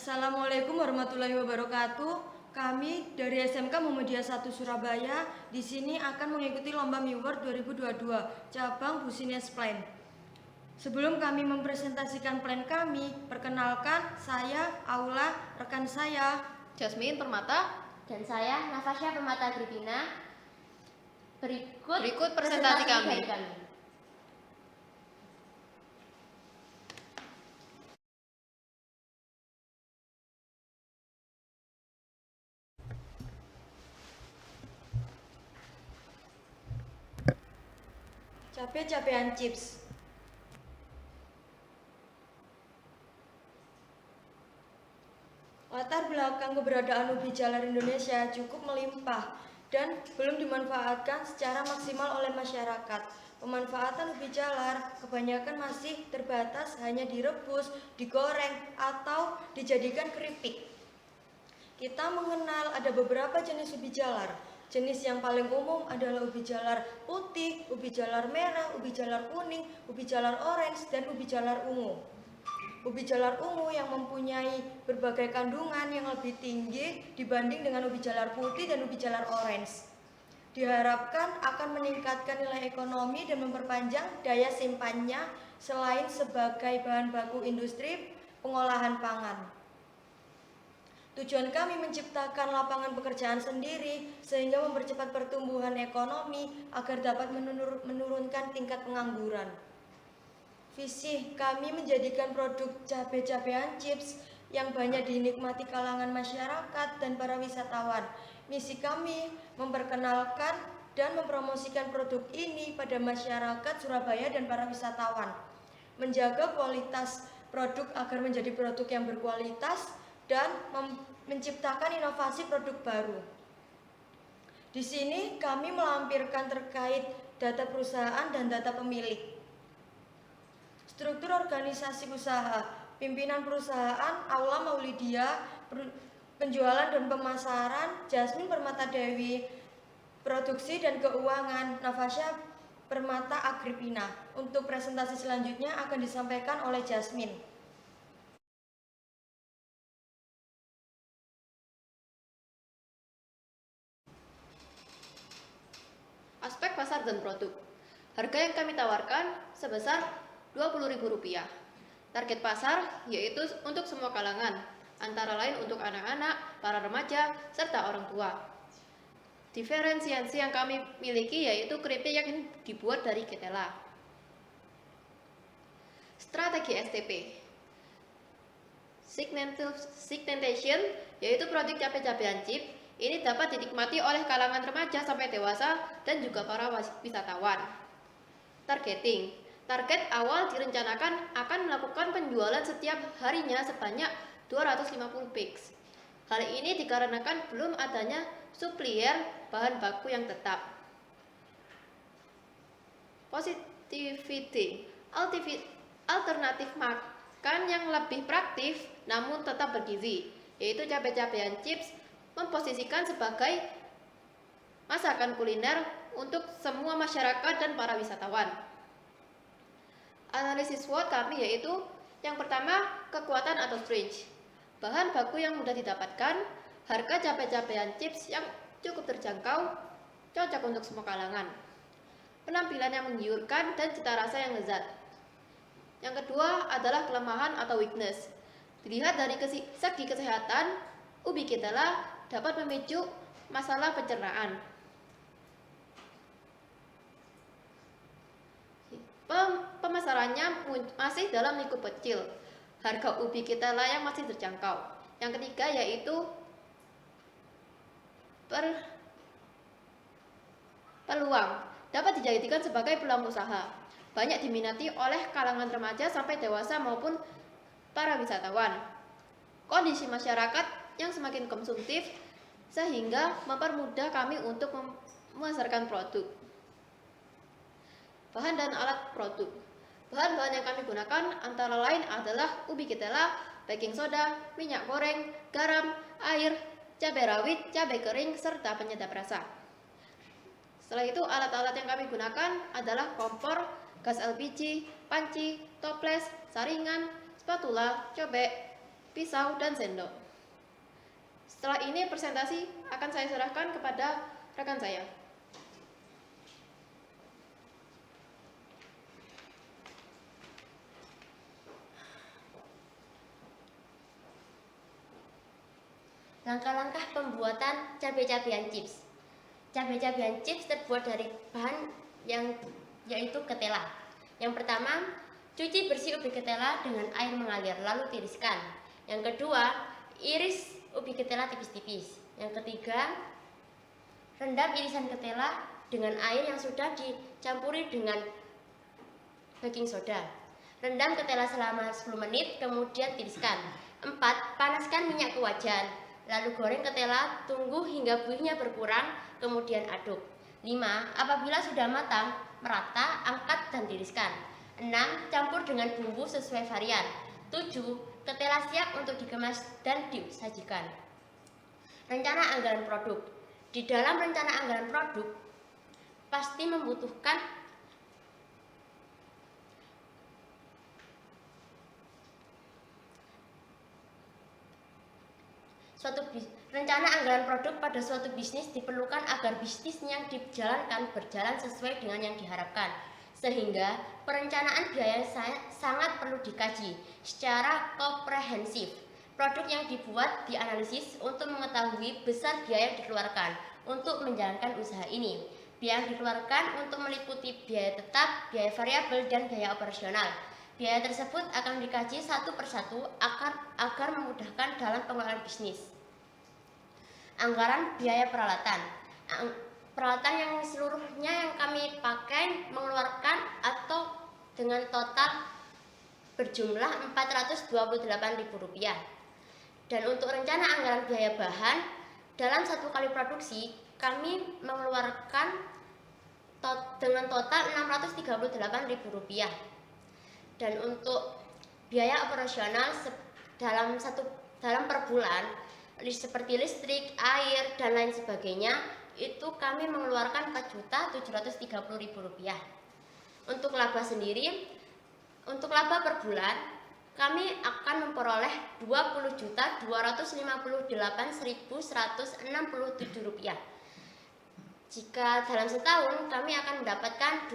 Assalamualaikum warahmatullahi wabarakatuh. Kami dari SMK Muhammadiyah 1 Surabaya di sini akan mengikuti lomba Miword 2022 cabang Business Plan. Sebelum kami mempresentasikan plan kami, perkenalkan saya Aula, rekan saya Jasmine Permata, dan saya Nafasya Permata Agripina. Berikut presentasi kami. Cabe-cabean chips. Latar belakang keberadaan ubi jalar Indonesia cukup melimpah dan belum dimanfaatkan secara maksimal oleh masyarakat. Pemanfaatan ubi jalar kebanyakan masih terbatas hanya direbus, digoreng, atau dijadikan keripik. Kita mengenal ada beberapa jenis ubi jalar. Jenis yang paling umum adalah ubi jalar putih, ubi jalar merah, ubi jalar kuning, ubi jalar orange, dan ubi jalar ungu. Ubi jalar ungu yang mempunyai berbagai kandungan yang lebih tinggi dibanding dengan ubi jalar putih dan ubi jalar orange. Diharapkan akan meningkatkan nilai ekonomi dan memperpanjang daya simpannya selain sebagai bahan baku industri pengolahan pangan. Tujuan kami menciptakan lapangan pekerjaan sendiri sehingga mempercepat pertumbuhan ekonomi agar dapat menurunkan tingkat pengangguran. Visi kami menjadikan produk cabe-cabean chips yang banyak dinikmati kalangan masyarakat dan para wisatawan. Misi kami memperkenalkan dan mempromosikan produk ini pada masyarakat Surabaya dan para wisatawan. Menjaga kualitas produk agar menjadi produk yang berkualitas dan menciptakan inovasi produk baru. Di sini kami melampirkan terkait data perusahaan dan data pemilik. Struktur organisasi usaha, pimpinan perusahaan Aula Maulidia, penjualan dan pemasaran Jasmine Permata Dewi, produksi dan keuangan Nafasya Permata Agripina. Untuk presentasi selanjutnya akan disampaikan oleh Jasmine. Aspek pasar dan produk. Harga yang kami tawarkan sebesar Rp20.000. Target pasar yaitu untuk semua kalangan, antara lain untuk anak-anak, para remaja, serta orang tua. Diferensiasi yang kami miliki yaitu keripik yang dibuat dari ketela. Strategi STP. Segmentation yaitu produk cabe-cabean chips. Ini dapat dinikmati oleh kalangan remaja sampai dewasa dan juga para wisatawan. Targeting. Target awal direncanakan akan melakukan penjualan setiap harinya sebanyak 250 pix. Hal ini dikarenakan belum adanya supplier bahan baku yang tetap. Positivity. Alternatif makan yang lebih praktis namun tetap bergizi, yaitu cabe-cabean chips memposisikan sebagai masakan kuliner untuk semua masyarakat dan para wisatawan. Analisis SWOT kami yaitu yang pertama, kekuatan atau strength. Bahan baku yang mudah didapatkan, harga cabe-cabean chips yang cukup terjangkau, cocok untuk semua kalangan. Penampilan yang menggiurkan dan cita rasa yang lezat. Yang kedua adalah kelemahan atau weakness. Dilihat dari segi kesehatan, ubi ketela dapat memicu masalah pencernaan. Pemasarannya masih dalam lingkup kecil. Harga ubi ketela yang masih terjangkau. Yang ketiga yaitu peluang. Dapat dijadikan sebagai peluang usaha. Banyak diminati oleh kalangan remaja sampai dewasa maupun para wisatawan. Kondisi masyarakat yang semakin konsumtif sehingga mempermudah kami untuk memasarkan produk. Bahan dan alat produk. Bahan-bahan yang kami gunakan antara lain adalah ubi ketela, baking soda, minyak goreng, garam, air, cabai rawit, cabai kering, serta penyedap rasa. Setelah itu alat-alat yang kami gunakan adalah kompor, gas LPG, panci, toples, saringan, spatula, cobek, pisau, dan sendok. Setelah ini presentasi akan saya serahkan kepada rekan saya. Langkah-langkah pembuatan cabai-cabean chips. Cabai-cabean chips terbuat dari bahan yaitu ketela. Yang pertama, cuci bersih ubi ketela dengan air mengalir lalu tiriskan. Yang kedua, iris ubi ketela tipis-tipis. Yang ketiga, rendam irisan ketela dengan air yang sudah dicampuri dengan baking soda. Rendam ketela selama 10 menit, kemudian tiriskan. 4. Panaskan minyak ke wajan, lalu goreng ketela, tunggu hingga buihnya berkurang, kemudian aduk. 5. Apabila sudah matang, merata, angkat dan tiriskan. 6. Campur dengan bumbu sesuai varian. 7. Ketela siap untuk dikemas dan disajikan. Rencana anggaran produk. Di dalam rencana anggaran produk, pasti membutuhkan rencana anggaran produk pada suatu bisnis diperlukan agar bisnisnya yang dijalankan berjalan sesuai dengan yang diharapkan. Sehingga perencanaan biaya sangat perlu dikaji secara komprehensif. Produk yang dibuat dianalisis untuk mengetahui besar biaya yang dikeluarkan untuk menjalankan usaha ini. Biaya yang dikeluarkan untuk meliputi biaya tetap, biaya variabel, dan biaya operasional. Biaya tersebut akan dikaji satu persatu agar memudahkan dalam pengelolaan bisnis. Anggaran biaya peralatan. Peralatan yang seluruhnya yang kami pakai mengeluarkan atau dengan total berjumlah Rp428.000. Dan untuk rencana anggaran biaya bahan, dalam satu kali produksi kami mengeluarkan dengan total Rp638.000. Dan untuk biaya operasional dalam per bulan seperti listrik, air, dan lain sebagainya, itu kami mengeluarkan Rp4.730.000. Untuk laba sendiri, untuk laba per bulan kami akan memperoleh Rp20.258.167. Jika dalam setahun kami akan mendapatkan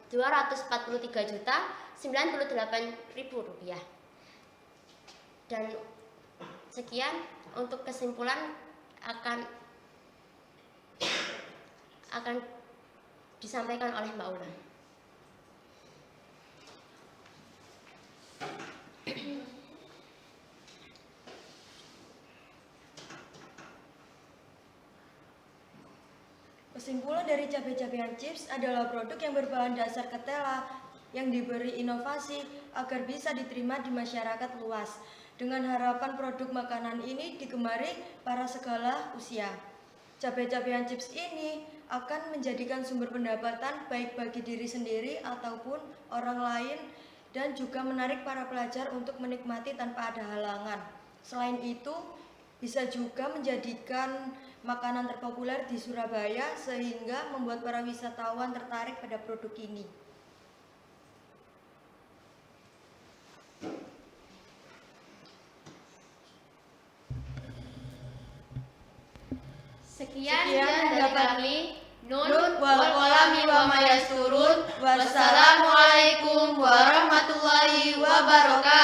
Rp243.098.000. Dan sekian untuk kesimpulan akan disampaikan oleh Mbak Ula. Kesimpulan dari cabai-cabean chips adalah produk yang berbahan dasar ketela yang diberi inovasi agar bisa diterima di masyarakat luas. Dengan harapan produk makanan ini digemari para segala usia. Cabai-cabean chips ini akan menjadikan sumber pendapatan baik bagi diri sendiri ataupun orang lain dan juga menarik para pelajar untuk menikmati tanpa ada halangan. Selain itu, bisa juga menjadikan makanan terpopuler di Surabaya sehingga membuat para wisatawan tertarik pada produk ini. Sekian dari kami. Nun wal qalami wa ma yasturun. Wassalamualaikum warahmatullahi wabarakatuh.